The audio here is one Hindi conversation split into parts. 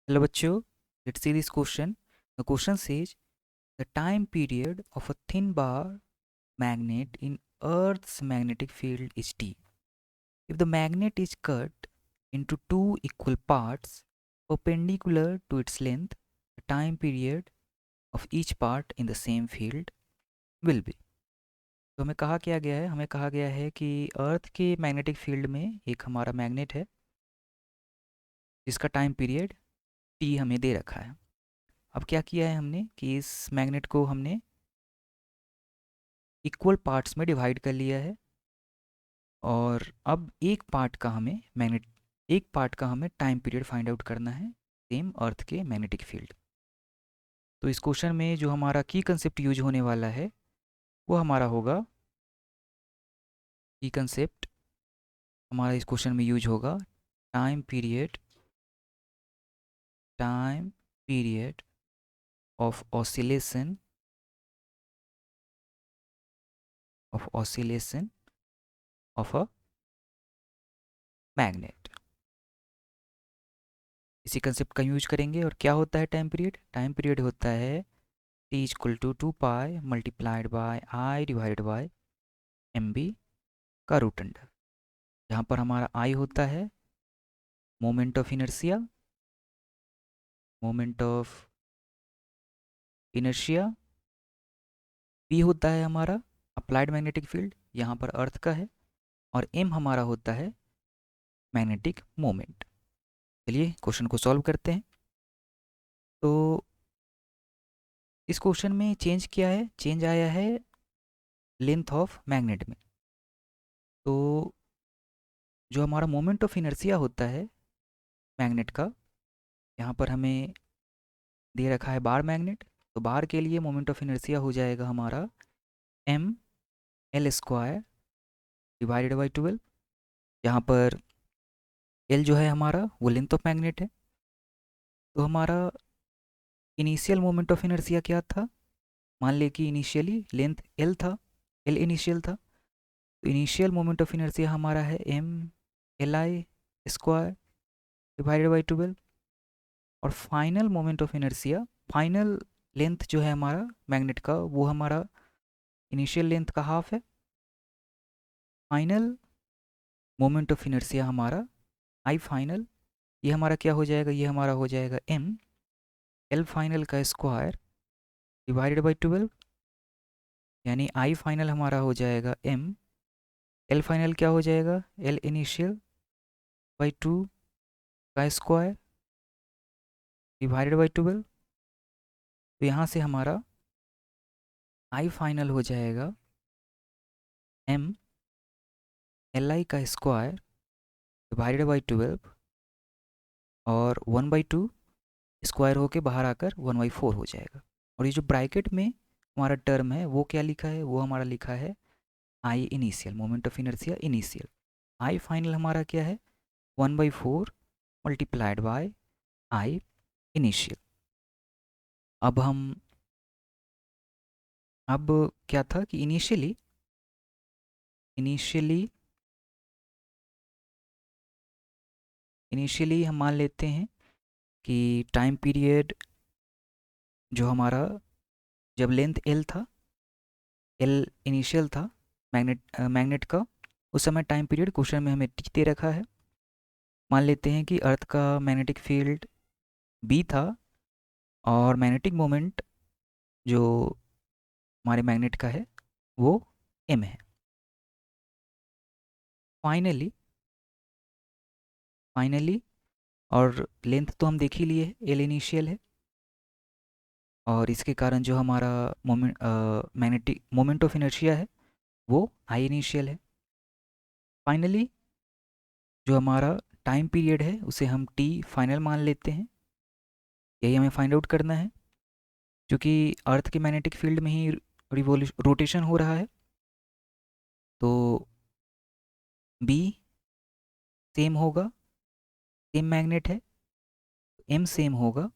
Hello bachcho, let's see this question. The question says the time period of a thin bar magnet in Earth's magnetic field is T. If the magnet is cut into two equal parts perpendicular to its length, the time period of each part in the same field will be. तो हमें कहा क्या गया है, हमें कहा गया है कि अर्थ के मैग्नेटिक फील्ड में एक हमारा मैग्नेट है जिसका टाइम पीरियड टी हमें दे रखा है। अब क्या किया है हमने कि इस मैग्नेट को हमने इक्वल पार्ट्स में डिवाइड कर लिया है और अब एक पार्ट का हमें टाइम पीरियड फाइंड आउट करना है सेम अर्थ के मैग्नेटिक फील्ड। तो इस क्वेश्चन में जो हमारा की कंसेप्ट यूज होने वाला है वो हमारा होगा, की कंसेप्ट हमारा इस क्वेश्चन में यूज होगा time period of oscillation of a magnet. इसी कंसेप्ट का यूज करेंगे। और क्या होता है टाइम पीरियड? टाइम पीरियड होता है T equal to 2 pi multiplied by I divided by M B का रूट अंडर। यहाँ पर हमारा आई होता है moment of inertia, moment of inertia. P होता है हमारा अप्लाइड मैग्नेटिक फील्ड, यहाँ पर अर्थ का है। और एम हमारा होता है मैग्नेटिक मोमेंट। चलिए क्वेश्चन को सॉल्व करते हैं। तो इस क्वेश्चन में चेंज क्या है? चेंज आया है लेंथ ऑफ मैग्नेट में। तो जो हमारा मोमेंट ऑफ इनर्शिया होता है मैग्नेट का, यहाँ पर हमें दे रखा है बार मैग्नेट। तो बार के लिए मोमेंट ऑफ इनर्शिया हो जाएगा हमारा M L square divided by 12। यहाँ पर एल जो है हमारा वो लेंथ ऑफ मैग्नेट है। तो हमारा इनिशियल मोमेंट ऑफ इनर्शिया क्या था? मान ले कि इनिशियली लेंथ एल था, एल इनिशियल था। तो इनिशियल मोमेंट ऑफ इनर्शिया हमारा है M L I square divided by 12। और final moment of inertia, final length जो है हमारा मैग्नेट का वो हमारा इनिशियल लेंथ का हाफ है। फाइनल मोमेंट ऑफ इनर्शिया हमारा आई फाइनल, ये हमारा क्या हो जाएगा? ये हमारा हो जाएगा एम एल फाइनल का स्क्वायर डिवाइडेड बाई 12। यानी आई फाइनल हमारा हो जाएगा एम एल फाइनल क्या हो जाएगा? एल इनिशियल बाई 2 का स्क्वायर डिवाइडेड बाई 12। तो यहाँ से हमारा आई फाइनल हो जाएगा एम एल आई का स्क्वायर डिवाइडेड बाई 12 और 1/2 स्क्वायर होके बाहर आकर 1/4 हो जाएगा। और ये जो ब्रैकेट में हमारा टर्म है वो क्या लिखा है? वो हमारा लिखा है I initial, moment of inertia initial. I final हमारा क्या है? 1/4 मल्टीप्लाइड बाय आई इनिशियल। अब हम अब क्या था कि इनिशियली इनिशियली हम मान लेते हैं कि टाइम पीरियड जो हमारा, जब लेंथ एल था, एल इनिशियल था मैग्नेट का, उस समय टाइम पीरियड क्वेश्चन में हमें टी दे रखा है। मान लेते हैं कि अर्थ का मैग्नेटिक फील्ड बी था और मैग्नेटिक मोमेंट जो हमारे मैग्नेट का है वो एम है। फाइनली फाइनली और लेंथ तो हम देख ही लिए, एल इनिशियल है और इसके कारण जो हमारा मैग्नेटिक मोमेंट ऑफ इनर्शिया है वो आई इनिशियल है। फाइनली जो हमारा टाइम पीरियड है उसे हम टी फाइनल मान लेते हैं। यही हमें फाइंड आउट करना है क्योंकि अर्थ के मैग्नेटिक फील्ड में ही रोटेशन हो रहा है। तो बी सेम होगा, सेम मैग्नेट है, एम सेम होगा,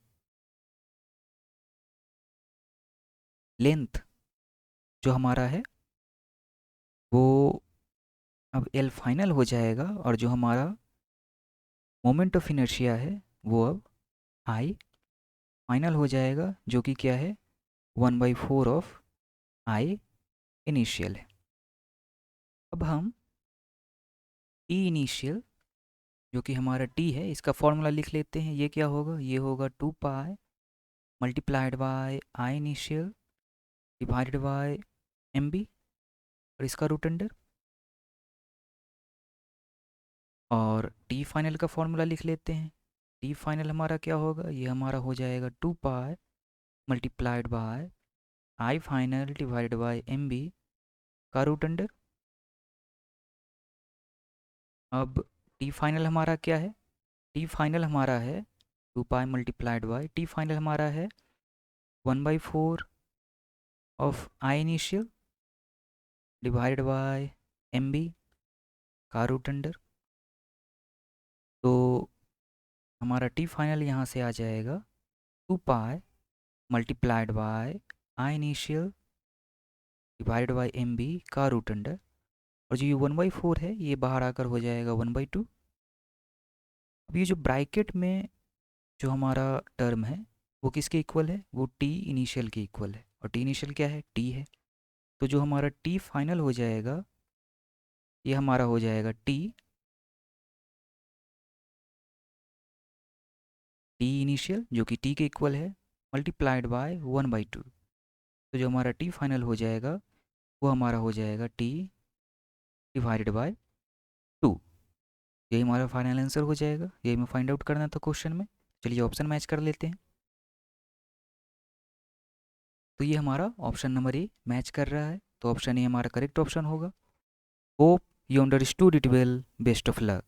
लेंथ जो हमारा है वो अब एल फाइनल हो जाएगा और जो हमारा मोमेंट ऑफ इनर्शिया है वो अब आई फाइनल हो जाएगा, जो कि क्या है 1/4 ऑफ आई इनिशियल है। अब हम ई इनिशियल जो कि हमारा टी है, इसका फॉर्मूला लिख लेते हैं। ये क्या होगा, ये होगा 2 pi multiplied by I initial divided by M B, और इसका रूट अंडर। और टी फाइनल का फॉर्मूला लिख लेते हैं। टी फाइनल हमारा क्या होगा, ये हमारा हो जाएगा 2 pi multiplied by I final divided by M B का रूट अंडर। अब टी फाइनल हमारा क्या है, टी फाइनल हमारा है 2 pi multiplied by, T final हमारा है 1/4 of I initial divided by M B का रूट अंडर। तो हमारा टी फाइनल यहाँ से आ जाएगा 2 pi multiplied by I initial divided by M B का रूट अंडर, और जो ये 1/4 है ये बाहर आकर हो जाएगा 1/2। अब ये जो ब्रैकेट में जो हमारा टर्म है वो किसके इक्वल है, वो टी इनिशियल के इक्वल है, और टी इनिशियल क्या है, टी है। तो जो हमारा टी फाइनल हो जाएगा ये हमारा हो जाएगा टी इनिशियल जो कि टी के इक्वल है मल्टीप्लाइड बाय 1/2। तो जो हमारा टी फाइनल हो जाएगा वो हमारा हो जाएगा टी डिवाइडेड बाय 2। यही हमारा फाइनल आंसर हो जाएगा, यही हमें फाइंड आउट करना था क्वेश्चन में। चलिए ऑप्शन मैच कर लेते हैं। तो ये हमारा ऑप्शन नंबर ए मैच कर रहा है, तो ऑप्शन ए हमारा करेक्ट ऑप्शन होगा। Hope you understood it well, best of luck.